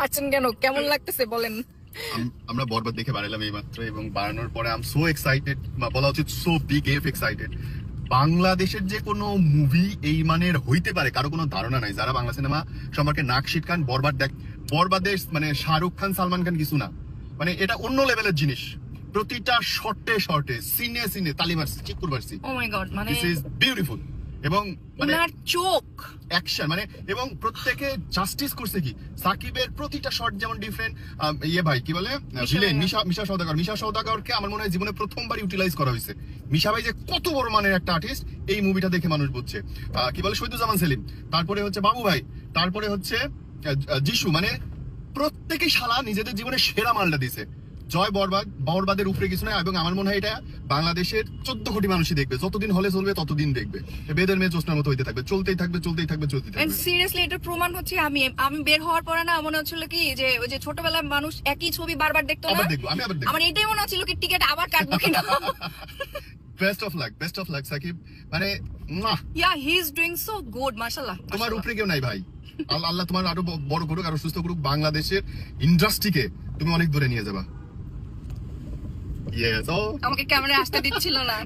আছেন কেন, কেমন লাগতেছে বলেন? আমরা বরবাদ দেখে বাড়ালাম এই মাত্র, এবং বাড়ানোর পরে আই এম সো এক্সাইটেড, বলা উচিত সো বিগ এফ এক্সাইটেড। বাংলাদেশের যে কোনো মুভি এই মানের হইতে পারে কারো কোনো ধারণা নাই। যারা বাংলা সিনেমা সম্পর্কে নাক শিটকান, বরবাদ দেখ, বরবাদের মানে শাহরুখ খান সালমান খান কিছু না, মানে এটা অন্য লেভেলের জিনিস। প্রতিটা শর্টে শর্টে সিনে সিনে তালি মারছি, চিক করে মারছি। ও মাই গড, মানে দিস ইজ বিউটিফুল। এবং মানে ওনার চোখ অ্যাকশন, মানে এবং প্রত্যেকে জাস্টিস করছে কি, সাকিবের প্রতিটা শট যেমন ডিফারেন্ট। ইয়ে ভাই কি বলে ভিলেন মিশা সওদাগরকে আমার মনে হয় জীবনে প্রথমবার ইউটিলাইজ করা হয়েছে। মিশা ভাই যে কত বড় মানের একটা আর্টিস্ট এই মুভিটা দেখে মানুষ বুঝছে। কি বলে শহীদুজ্জামান সেলিম, তারপরে হচ্ছে বাবু ভাই, তারপরে হচ্ছে যিশু, মানে প্রত্যেকে শালা নিজেদের জীবনে সেরা মালটা দিছে। জয় বরবাদের উপরে কিছু নাই। এবং আমার মনে হয় এটা বাংলাদেশের 14 কোটি মানুষই দেখবে, যতদিন হলে চলবে ততদিন দেখবে। বেদের মেয়ে জোসনার মতো হইতে থাকবে, চলতেই থাকবে। সিরিয়াসলি এটা প্রমাণ হচ্ছে। আমি বের হওয়ার পরে না মনে হচ্ছিল কি যে ওই যে ছোটবেলায় মানুষ একই ছবি বারবার দেখতো না, আমার এটাই মনে হচ্ছিল কি টিকিট আবার কাটবো কিনা। বেস্ট অফ লাক সাকিব, মানে yeah he is doing so good, মাশাআল্লাহ। তোমার উপরে কেউ নাই ভাই, আল্লাহ তোমার আরো বড় করুক, আরো সুস্থ করুক। বাংলাদেশের ইন্ডাস্ট্রিকে তুমি অনেক দূরে নিয়ে যাবা। আমাকে ক্যামেরায় আসতে দিচ্ছিল না।